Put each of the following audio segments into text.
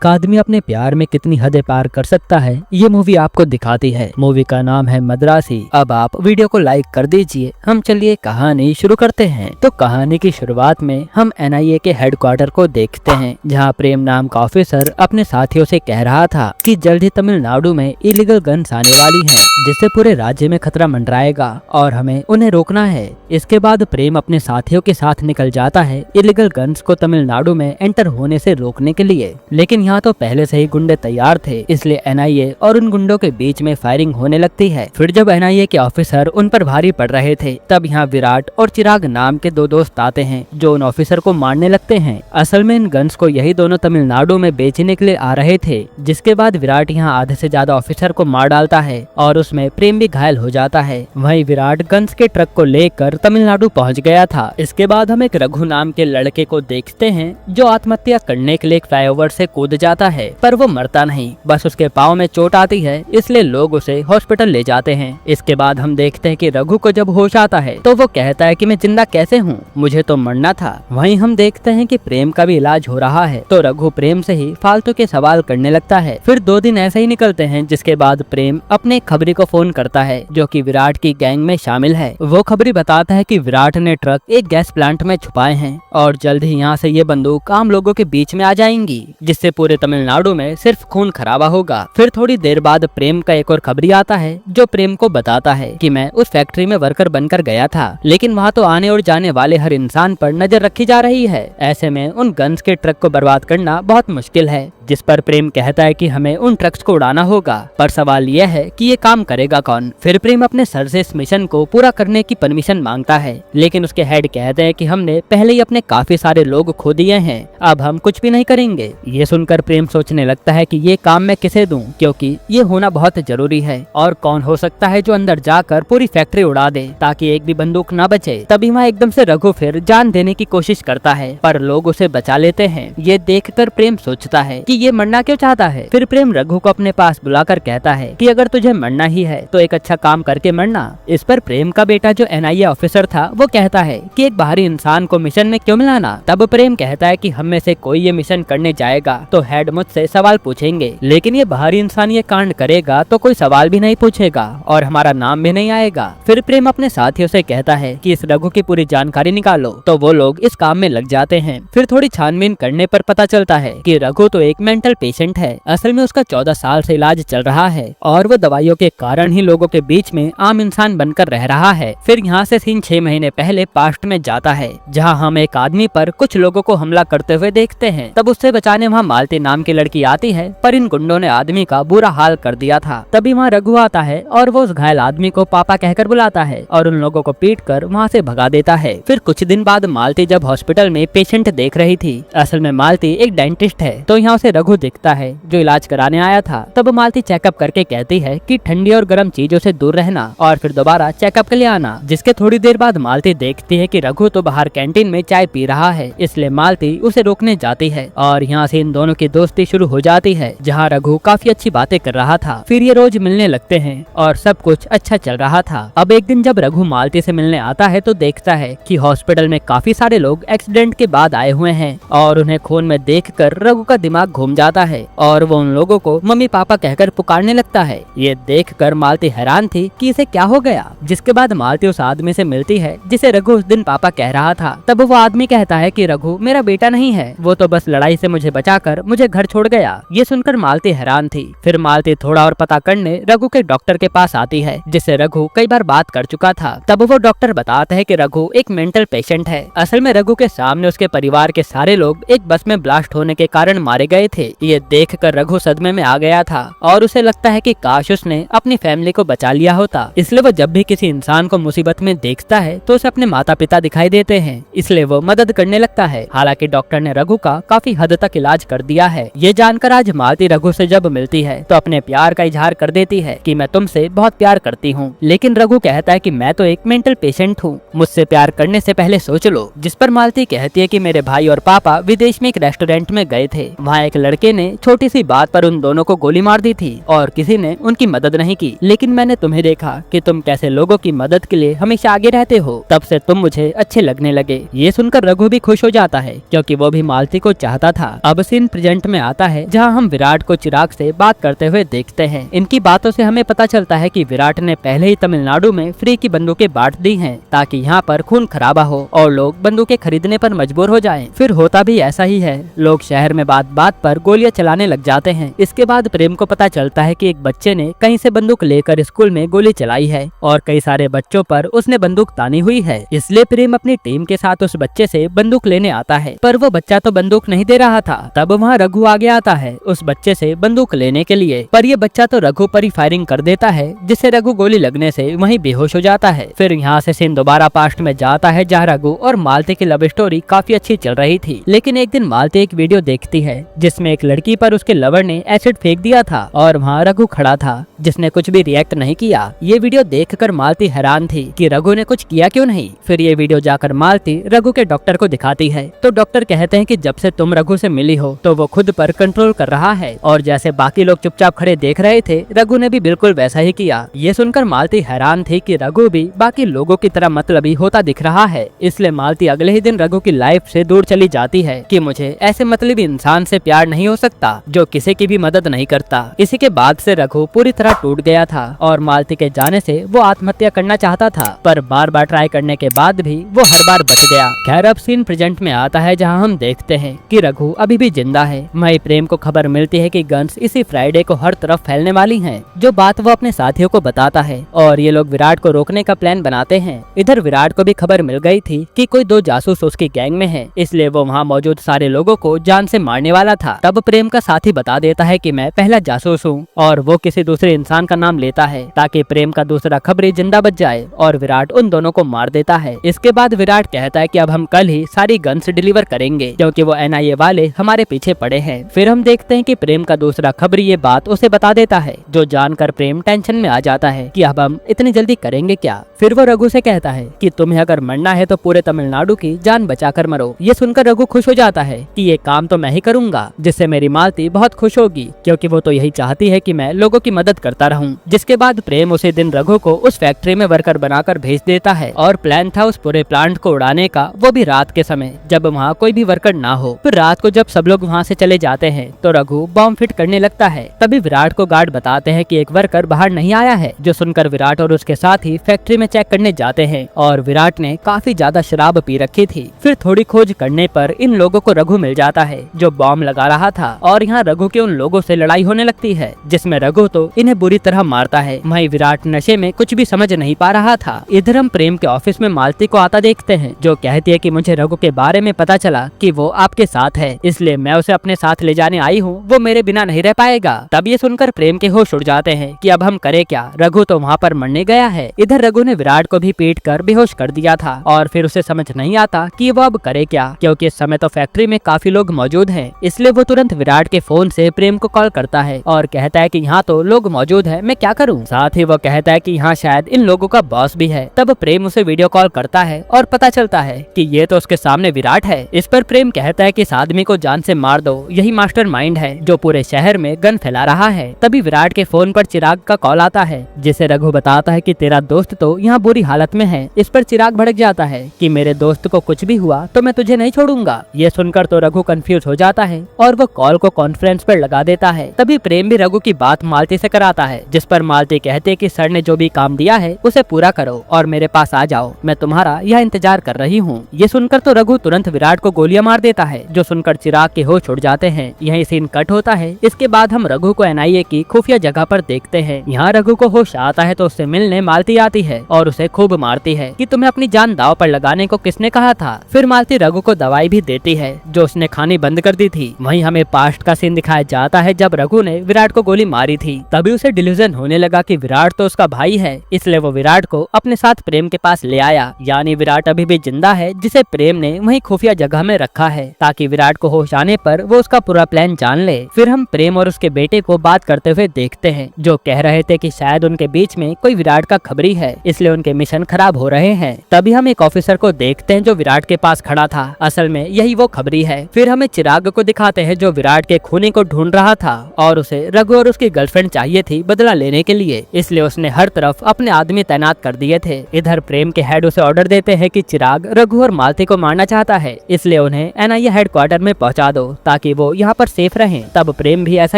एक आदमी अपने प्यार में कितनी हदें पार कर सकता है ये मूवी आपको दिखाती है। मूवी का नाम है मद्रासी। अब आप वीडियो को लाइक कर दीजिए। हम चलिए कहानी शुरू करते हैं। तो कहानी की शुरुआत में हम एनआईए के हेडक्वार्टर को देखते हैं, जहां प्रेम नाम का ऑफिसर अपने साथियों से कह रहा था कि जल्द ही तमिलनाडु में इलीगल गन्स आने वाली हैं, जिससे पूरे राज्य में खतरा मंडराएगा और हमें उन्हें रोकना है। इसके बाद प्रेम अपने साथियों के साथ निकल जाता है इलीगल गन्स को तमिलनाडु में एंटर होने से रोकने के लिए। लेकिन यहाँ तो पहले से ही गुंडे तैयार थे, इसलिए एनआईए और उन गुंडों के बीच में फायरिंग होने लगती है। फिर जब एनआईए के ऑफिसर उन पर भारी पड़ रहे थे, तब यहाँ विराट और चिराग नाम के दो दोस्त आते हैं जो उन ऑफिसर को मारने लगते हैं। असल में इन गन्स को यही दोनों तमिलनाडु में बेचने के लिए आ रहे थे। जिसके बाद विराट यहाँ आधे से ज्यादा ऑफिसर को मार डालता है और उसमें प्रेम भी घायल हो जाता है। वहीं विराट गन्स के ट्रक को लेकर तमिलनाडु पहुँच गया था। इसके बाद हम एक रघु नाम के लड़के को देखते हैं जो आत्महत्या करने के लिए एक फ्लाईओवर से कूद जाता है, पर वो मरता नहीं, बस उसके पाँव में चोट आती है, इसलिए लोग उसे हॉस्पिटल ले जाते हैं। इसके बाद हम देखते हैं कि रघु को जब होश आता है तो वो कहता है कि मैं जिंदा कैसे हूँ, मुझे तो मरना था। वहीं हम देखते हैं कि प्रेम का भी इलाज हो रहा है, तो रघु प्रेम से ही फालतू के सवाल करने लगता है। फिर 2 दिन ऐसे ही निकलते हैं, जिसके बाद प्रेम अपने खबरी को फोन करता है जो कि विराट की गैंग में शामिल है। वो खबरी बताता है कि विराट ने ट्रक एक गैस प्लांट में छुपाए हैं और जल्द ही यहाँ से ये बंदूक आम लोगों के बीच में आ जाएंगी, जिससे पूरे तमिलनाडु में सिर्फ खून खराबा होगा। फिर थोड़ी देर बाद प्रेम का एक और खबरी आता है जो प्रेम को बताता है कि मैं उस फैक्ट्री में वर्कर बनकर गया था, लेकिन वहाँ तो आने और जाने वाले हर इंसान पर नजर रखी जा रही है। ऐसे में उन गन्स के ट्रक को बर्बाद करना बहुत मुश्किल है। जिस पर प्रेम कहता है कि हमें उन ट्रक्स को उड़ाना होगा, पर सवाल यह है कि ये काम करेगा कौन। फिर प्रेम अपने सर से इस मिशन को पूरा करने की परमिशन मांगता है, लेकिन उसके हेड कहते हैं कि हमने पहले ही अपने काफी सारे लोग खो दिए हैं, अब हम कुछ भी नहीं करेंगे। ये सुनकर प्रेम सोचने लगता है कि ये काम मैं किसे दूं, क्योंकि ये होना बहुत जरूरी है और कौन हो सकता है जो अंदर जाकर पूरी फैक्ट्री उड़ा दे ताकि एक भी बंदूक न बचे। तभी वहाँ एकदम से रघु फिर जान देने की कोशिश करता है, पर लोग उसे बचा लेते हैं। ये देखकर प्रेम सोचता है कि ये मरना क्यों चाहता है। फिर प्रेम रघु को अपने पास बुलाकर कहता है कि अगर तुझे मरना ही है तो एक अच्छा काम करके मरना। इस पर प्रेम का बेटा जो एनआईए ऑफिसर था वो कहता है कि एक बाहरी इंसान को मिशन में क्यों मिलाना। तब प्रेम कहता है कि हम में से कोई ये मिशन करने जाएगा तो हेड मुझसे सवाल पूछेंगे, लेकिन ये बाहरी इंसान ये कांड करेगा तो कोई सवाल भी नहीं पूछेगा और हमारा नाम भी नहीं आएगा। फिर प्रेम अपने साथियों से कहता है कि इस रघु की पूरी जानकारी निकालो, तो वो लोग इस काम में लग जाते हैं। फिर थोड़ी छानबीन करने पर पता चलता है कि रघु तो एक मेंटल पेशेंट है। असल में उसका 14 साल से इलाज चल रहा है और वो दवाइयों के कारण ही लोगों के बीच में आम इंसान बनकर रह रहा है। फिर यहाँ से सीन 6 महीने पहले पास्ट में जाता है, जहाँ हम एक आदमी पर कुछ लोगों को हमला करते हुए देखते हैं। तब उससे बचाने वहाँ मालती नाम की लड़की आती है, पर इन गुंडों ने आदमी का बुरा हाल कर दिया था। तभी वहाँ रघु आता है और वो उस घायल आदमी को पापा कहकर बुलाता है और उन लोगों को पीट कर वहाँ से भगा देता है। फिर कुछ दिन बाद मालती जब हॉस्पिटल में पेशेंट देख रही थी, असल में मालती एक डेंटिस्ट है, तो यहाँ से रघु दिखता है जो इलाज कराने आया था। तब मालती चेकअप करके कहती है कि ठंडी और गर्म चीजों से दूर रहना और फिर दोबारा चेकअप के लिए आना। जिसके थोड़ी देर बाद मालती देखती है कि रघु तो बाहर कैंटीन में चाय पी रहा है, इसलिए मालती उसे रोकने जाती है और यहाँ से इन दोनों की दोस्ती शुरू हो जाती है, जहाँ रघु काफी अच्छी बातें कर रहा था। फिर ये रोज मिलने लगते हैं और सब कुछ अच्छा चल रहा था। अब एक दिन जब रघु मालती से मिलने आता है तो देखता है कि हॉस्पिटल में काफी सारे लोग एक्सीडेंट के बाद आए हुए हैं और उन्हें खून में देखकर रघु का दिमाग घूम जाता है और वो उन लोगों को मम्मी पापा कहकर पुकारने लगता है। ये देखकर मालती हैरान थी कि इसे क्या हो गया। जिसके बाद मालती उस आदमी से मिलती है जिसे रघु उस दिन पापा कह रहा था। तब वो आदमी कहता है कि रघु मेरा बेटा नहीं है, वो तो बस लड़ाई से मुझे बचाकर मुझे घर छोड़ गया। ये सुनकर मालती हैरान थी। फिर मालती थोड़ा और पता करने रघु के डॉक्टर के पास आती है, जिससे रघु कई बार बात कर चुका था। तब वो डॉक्टर बताता है कि रघु एक मेंटल पेशेंट है। असल में रघु के सामने उसके परिवार के सारे लोग एक बस में ब्लास्ट होने के कारण मारे गए थे। ये देखकर रघु सदमे में आ गया था और उसे लगता है कि काश उसने अपनी फैमिली को बचा लिया होता। इसलिए वो जब भी किसी इंसान को मुसीबत में देखता है तो उसे अपने माता पिता दिखाई देते हैं, इसलिए वो मदद करने लगता है। हालांकि डॉक्टर ने रघु का काफी हद तक इलाज कर दिया है। ये जानकर आज मालती रघु से जब मिलती है तो अपने प्यार का इजहार कर देती है कि मैं तुमसे बहुत प्यार करती हूँ। लेकिन रघु कहता है कि मैं तो एक मेंटल पेशेंट हूँ, मुझसे प्यार करने से पहले सोच लो। जिस पर मालती कहती है कि मेरे भाई और पापा विदेश में एक रेस्टोरेंट में गए थे, वहाँ एक लड़के ने छोटी सी बात पर उन दोनों को गोली मार दी थी और किसी ने उनकी मदद नहीं की। लेकिन मैंने तुम्हें देखा कि तुम कैसे लोगों की मदद के लिए हमेशा आगे रहते हो, तब से तुम मुझे अच्छे लगने लगे। ये सुनकर रघु भी खुश हो जाता है क्योंकि वो भी मालती को चाहता था। अब सीन प्रेजेंट प्रेजेंट में आता है, जहाँ हम विराट को चिराग से बात करते हुए देखते हैं। इनकी बातों से हमें पता चलता है कि विराट ने पहले ही तमिलनाडु में फ्री की बंदूकें बांट दी हैं, ताकि यहाँ पर खून खराबा हो और लोग बंदूकें खरीदने पर मजबूर हो जाएं। फिर होता भी ऐसा ही है, लोग शहर में बात बात पर गोलियां चलाने लग जाते हैं। इसके बाद प्रेम को पता चलता है कि एक बच्चे ने कहीं से बंदूक लेकर स्कूल में गोली चलाई है और कई सारे बच्चों पर उसने बंदूक तानी हुई है। इसलिए प्रेम अपनी टीम के साथ उस बच्चे से बंदूक लेने आता है, पर वो बच्चा तो बंदूक नहीं दे रहा था। तब वहाँ रघु आगे आता है उस बच्चे से बंदूक लेने के लिए, पर ये बच्चा तो रघु पर ही फायरिंग कर देता है, जिससे रघु गोली लगने से वहीं बेहोश हो जाता है। फिर यहाँ से सीन दोबारा पास्ट में जाता है, जहाँ रघु और मालती की लव स्टोरी काफी अच्छी चल रही थी। लेकिन एक दिन मालती एक वीडियो देखती है जिसमें एक लड़की पर उसके लवर ने एसिड फेंक दिया था और वहाँ रघु खड़ा था, जिसने कुछ भी रिएक्ट नहीं किया। ये वीडियो देखकर मालती हैरान थी कि रघु ने कुछ किया क्यों नहीं। फिर ये वीडियो जाकर मालती रघु के डॉक्टर को दिखाती है, तो डॉक्टर कहते हैं कि जब से तुम रघु से मिली हो तो वो खुद पर कंट्रोल कर रहा है, और जैसे बाकी लोग चुपचाप खड़े देख रहे थे, रघु ने भी बिल्कुल वैसा ही किया। ये सुनकर मालती हैरान थी कि रघु भी बाकी लोगों की तरह मतलबी होता दिख रहा है। इसलिए मालती अगले ही दिन रघु की लाइफ से दूर चली जाती है कि मुझे ऐसे मतलबी इंसान से प्यार नहीं हो सकता जो किसी की भी मदद नहीं करता। इसी के बाद से रघु पूरी तरह टूट गया था और मालती के जाने से वो आत्महत्या करना चाहता था, पर बार बार ट्राई करने के बाद भी वो हर बार बच गया। खैर अब सीन प्रेजेंट में आता है, जहाँ हम देखते हैं कि रघु अभी भी जिंदा है। वहीं प्रेम को खबर मिलती है कि गन्स इसी फ्राइडे को हर तरफ फैलने वाली हैं, जो बात वो अपने साथियों को बताता है और ये लोग विराट को रोकने का प्लान बनाते हैं। इधर विराट को भी खबर मिल गई थी कि कोई 2 जासूस उसकी गैंग में है, इसलिए वो वहाँ मौजूद सारे लोगों को जान से मारने वाला था। तब प्रेम का साथी बता देता है कि मैं पहला जासूस हूँ, और वो किसी दूसरे इंसान का नाम लेता है ताकि प्रेम का दूसरा खबरी जिंदा बच जाए, और विराट उन दोनों को मार देता है। इसके बाद विराट कहता है कि अब हम कल ही सारी गन्स डिलीवर करेंगे, क्योंकि वो NIA वाले हमारे पीछे पड़े हैं। फिर हम देखते हैं कि प्रेम का दूसरा खबरी ये बात उसे बता देता है, जो जानकर प्रेम टेंशन में आ जाता है कि अब हम इतनी जल्दी करेंगे क्या। फिर वो रघु से कहता है कि तुम्हें अगर मरना है तो पूरे तमिलनाडु की जान बचाकर मरो। ये सुनकर रघु खुश हो जाता है कि ये काम तो मैं ही करूंगा, जिससे मेरी मालती बहुत खुश होगी, क्योंकि वो तो यही चाहती है कि मैं लोगों की मदद करता रहूं। जिसके बाद प्रेम उसी दिन रघु को उस फैक्ट्री में वर्कर बनाकर भेज देता है, और प्लान था उस पूरे प्लांट को उड़ाने का, वो भी रात के समय जब वहाँ कोई भी वर्कर ना हो। फिर रात को जब सब लोग वहाँ से चले जाते हैं तो रघु बॉम्ब फिट करने लगता है। तभी विराट को गार्ड बताते हैं कि एक वर्कर बाहर नहीं आया है, जो सुनकर विराट और उसके साथी फैक्ट्री में चेक करने जाते हैं, और विराट ने काफी ज्यादा शराब पी रखी थी। फिर थोड़ी खोज करने पर इन लोगों को रघु मिल जाता है, जो बॉम्ब लगा रहा था, और यहाँ रघु के उन लोगों से लड़ाई होने लगती है, जिसमें रघु तो इन्हें बुरी तरह मारता है। वहीं विराट नशे में कुछ भी समझ नहीं पा रहा था। इधर हम प्रेम के ऑफिस में मालती को आता देखते हैं, जो कहती है कि मुझे रघु के बारे में पता चला कि वो आपके साथ है, इसलिए मैं उसे अपने साथ ले जाने आई हूँ, वो मेरे बिना नहीं रह पाएगा। तब ये सुनकर प्रेम के होश उड़ जाते हैं कि अब हम करे क्या, रघु तो वहाँ पर मरने गया है। इधर रघु ने विराट को भी पीट कर बेहोश कर दिया था, और फिर उसे समझ नहीं आता कि वो अब करे क्या, क्योंकि इस समय तो फैक्ट्री में काफी लोग मौजूद हैं। इसलिए वो तुरंत विराट के फोन से प्रेम को कॉल करता है और कहता है कि यहाँ तो लोग मौजूद है, मैं क्या करूँ। साथ ही वो कहता है कि यहाँ शायद इन लोगों का बॉस भी है। तब प्रेम उसे वीडियो कॉल करता है और पता चलता है कि ये तो उसके सामने विराट है। इस पर प्रेम कहता है कि इस आदमी को जान से मार दो, यही मास्टरमाइंड है जो पूरे शहर में गन फैला रहा है। तभी विराट के फोन पर चिराग का कॉल आता है, जिसे रघु बताता है कि तेरा दोस्त तो यहाँ बुरी हालत में है। इस पर चिराग भड़क जाता है कि मेरे दोस्त को कुछ भी हुआ तो मैं तुझे नहीं छोड़ूंगा। ये सुनकर तो रघु कंफ्यूज हो जाता है और वो कॉल को कॉन्फ्रेंस पर लगा देता है। तभी प्रेम भी रघु की बात मालती से कराता है, जिस पर मालती कहते है कि सर ने जो भी काम दिया है उसे पूरा करो और मेरे पास आ जाओ, मैं तुम्हारा यह इंतजार कर रही हूँ। ये सुनकर तो रघु तुरंत विराट को गोलियां मार देता है, जो सुनकर चिराग के होश उड़ जाते हैं। यही सीन कट होता है। इसके बाद हम रघु को NIA की खुफिया जगह पर देखते हैं। यहाँ रघु को होश आता है तो उससे मिलने मालती आती है और उसे खूब मारती है कि तुम्हें अपनी जान दांव पर लगाने को किसने कहा था। फिर मालती रघु को दवाई भी देती है जो उसने खानी बंद कर दी थी। वहीं हमें पास्ट का सीन दिखाया जाता है जब रघु ने विराट को गोली मारी थी। तभी उसे डिल्यूजन होने लगा कि विराट तो उसका भाई है, इसलिए वो विराट को अपने साथ प्रेम के पास ले आया। यानी विराट अभी भी जिंदा है, जिसे प्रेम ने वहीं खुफिया जगह में रखा है ताकि विराट को होश आने पर वो उसका पूरा प्लान जान ले। फिर हम प्रेम और उसके बेटे को बात करते हुए देखते हैं, जो कह रहे थे कि शायद उनके बीच में कोई विराट का खबरी है, इसलिए इसलिए उनके मिशन खराब हो रहे हैं। तभी हम एक ऑफिसर को देखते हैं जो विराट के पास खड़ा था। असल में यही वो खबरी है। फिर हमें चिराग को दिखाते हैं जो विराट के खूनी को ढूंढ रहा था और उसे रघु और उसकी गर्लफ्रेंड चाहिए थी बदला लेने के लिए, इसलिए उसने हर तरफ अपने आदमी तैनात कर दिए थे। इधर प्रेम के हेड उसे ऑर्डर देते हैं कि चिराग रघु और मालती को मारना चाहता है, इसलिए उन्हें एनआईए हेडक्वार्टर में पहुंचा दो ताकि वो यहाँ पर सेफ रहें। तब प्रेम भी ऐसा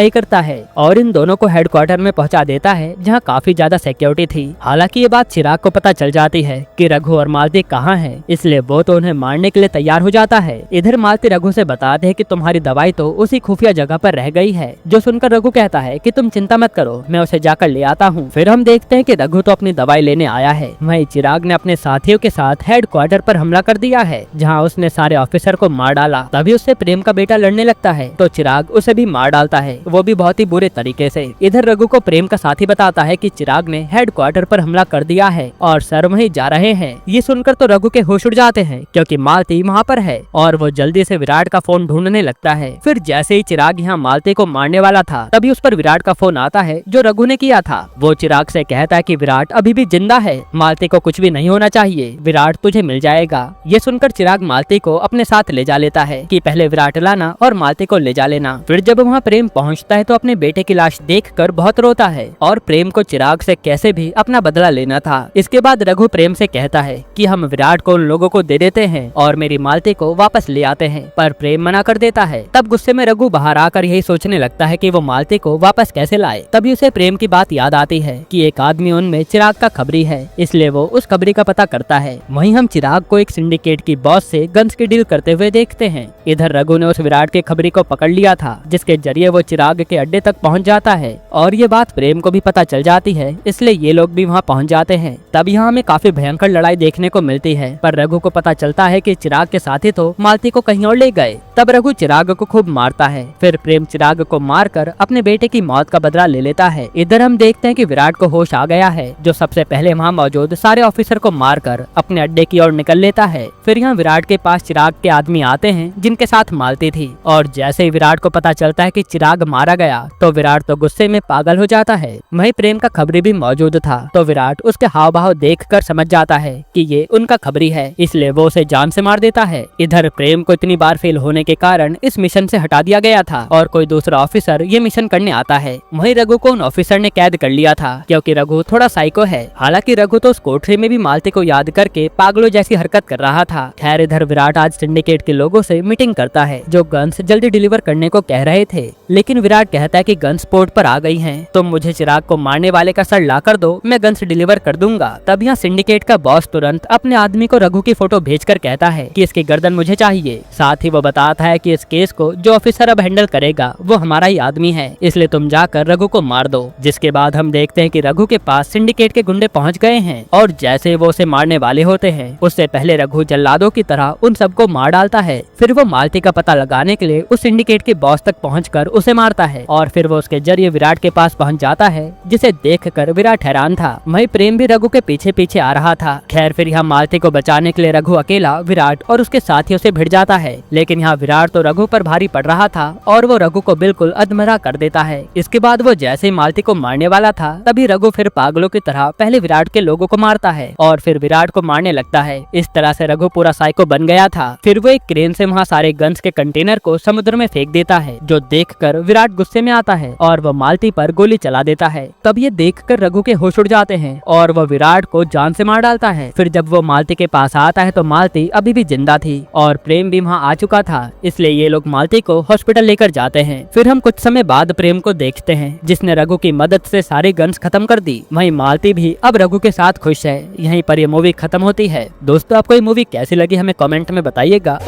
ही करता है और इन दोनों को हेडक्वार्टर में पहुंचा देता है जहाँ काफी ज्यादा सिक्योरिटी थी। हालांकि ये बात चिराग को पता चल जाती है कि रघु और मालती कहाँ है, इसलिए वो तो उन्हें मारने के लिए तैयार हो जाता है। इधर मालती रघु से बताते है कि तुम्हारी दवाई तो उसी खुफिया जगह पर रह गई है, जो सुनकर रघु कहता है कि तुम चिंता मत करो, मैं उसे जाकर ले आता हूँ। फिर हम देखते हैं कि रघु तो अपनी दवाई लेने आया है, वहीं चिराग ने अपने साथियों के साथ हेडक्वार्टर पर हमला कर दिया है जहाँ उसने सारे ऑफिसर को मार डाला। तभी उससे प्रेम का बेटा लड़ने लगता है तो चिराग उसे भी मार डालता है, वो भी बहुत ही बुरे तरीके से। इधर रघु को प्रेम का साथी बताता है कि चिराग ने हेडक्वार्टर पर हमला कर दिया है और सर वहीं जा रहे हैं। ये सुनकर तो रघु के होश उड़ जाते हैं क्योंकि मालती वहाँ पर है और वो जल्दी से विराट का फोन ढूंढने लगता है। फिर जैसे ही चिराग यहाँ मालती को मारने वाला था तभी उस पर विराट का फोन आता है जो रघु ने किया था। वो चिराग से कहता है कि विराट अभी भी जिंदा है, मालती को कुछ भी नहीं होना चाहिए, विराट तुझे मिल जाएगा। ये सुनकर चिराग मालती को अपने साथ ले जा लेता है कि पहले विराट लाना और मालती को ले जा लेना। फिर जब वहाँ प्रेम पहुँचता है तो अपने बेटे की लाश देखकर बहुत रोता है और प्रेम को चिराग से कैसे भी अपना बदला लेना था। इसके बाद रघु प्रेम से कहता है कि हम विराट को उन लोगों को दे देते हैं और मेरी मालती को वापस ले आते हैं, पर प्रेम मना कर देता है। तब गुस्से में रघु बाहर आकर यही सोचने लगता है कि वो मालती को वापस कैसे लाए। तभी उसे प्रेम की बात याद आती है कि एक आदमी उनमें चिराग का खबरी है, इसलिए वो उस खबरी का पता करता है। वहीं हम चिराग को एक सिंडिकेट की बॉस से गन्स की डील करते हुए देखते हैं। इधर रघु ने उस विराट के खबरी को पकड़ लिया था जिसके जरिए वो चिराग के अड्डे तक पहुंच जाता है और ये बात प्रेम को भी पता चल जाती है, इसलिए ये लोग भी वहां पहुंच जाते हैं। तब यहाँ हमें काफी भयंकर लड़ाई देखने को मिलती है, पर रघु को पता चलता है कि चिराग के साथी तो मालती को कहीं और ले गए। तब रघु चिराग को खूब मारता है, फिर प्रेम चिराग को मारकर अपने बेटे की मौत का बदला ले लेता है। इधर हम देखते हैं कि विराट को होश आ गया है, जो सबसे पहले वहाँ मौजूद सारे ऑफिसर को मारकर अपने अड्डे की ओर निकल लेता है। फिर यहाँ विराट के पास चिराग के आदमी आते हैं जिनके साथ मालती थी और जैसे ही विराट को पता चलता है कि चिराग मारा गया तो विराट तो गुस्से में पागल हो जाता है। वहीं प्रेम का खबरी भी मौजूद था तो विराट उसके हाव भाव देखकर समझ जाता है कि ये उनका खबरी है, इसलिए वो उसे जान से मार देता है। इधर प्रेम को इतनी बार फेल होने के कारण इस मिशन से हटा दिया गया था और कोई दूसरा ऑफिसर ये मिशन करने आता है। वहीं रघु को उन ऑफिसर ने कैद कर लिया था क्योंकि रघु थोड़ा साइको है। हालांकि रघु तो उस कोठरी में भी मालती को याद करके पागलों जैसी हरकत कर रहा था। खैर इधर विराट आज सिंडिकेट के लोगों से मीटिंग करता है जो गन्स जल्दी डिलीवर करने को कह रहे थे, लेकिन विराट कहता है कि गन्स पोर्ट पर आ गई हैं, तुम मुझे चिराग को मारने वाले का सर ला कर दो, मैं गन्स डिलीवर कर दूंगा। तब यहाँ सिंडिकेट का बॉस तुरंत अपने आदमी को रघु की फोटो भेजकर कहता है कि इसकी गर्दन मुझे चाहिए। साथ ही वो बताता है कि इस केस को जो ऑफिसर अब हैंडल करेगा वो हमारा ही आदमी है, इसलिए तुम जाकर रघु को मार दो। जिसके बाद हम देखते हैं कि रघु के पास सिंडिकेट के गुंडे पहुंच गए हैं और जैसे वो उसे मारने वाले होते हैं उससे पहले रघु जल्लादों की तरह उन सबको मार डालता है। फिर वो मालती का पता लगाने के लिए उस सिंडिकेट के बॉस तक पहुंचकर उसे मारता है और फिर वो उसके जरिए विराट के पास पहुंच जाता है, जिसे देखकर विराट हैरान था। वहीं प्रेम भी रघु के पीछे पीछे आ रहा था। खैर फिर यहाँ मालती को बचाने के लिए रघु अकेला विराट और उसके साथियों से भिड़ जाता है, लेकिन यहाँ विराट तो रघु पर भारी पड़ रहा था और वो रघु को बिल्कुल अधमरा कर देता है। इसके बाद वो जैसे ही मालती को मारने वाला था तभी रघु फिर पागलों की तरह पहले विराट के लोगों को मारता है और फिर विराट को मारने लगता है। इस तरह से रघु पूरा साइको बन गया था। फिर वो एक क्रेन से वहाँ सारे गन्स के कंटेनर को समुद्र में फेंक देता है, जो देखकर विराट गुस्से में आता है और वो मालती पर गोली चला देता है। तब ये देखकर रघु के होश उड़ जाते हैं और वो विराट को जान से मार डालता है। फिर जब वो मालती के पास आता है तो मालती अभी भी जिंदा थी और प्रेम भी वहाँ आ चुका था, इसलिए ये लोग मालती को हॉस्पिटल लेकर जाते हैं। फिर हम कुछ समय बाद प्रेम को देखते हैं जिसने रघु की मदद से सारी गन्स खत्म कर दी। वहीं मालती भी अब रघु के साथ खुश है। यहीं पर ये मूवी खत्म होती है। दोस्तों आपको ये मूवी कैसी लगी हमें कमेंट में बताइएगा।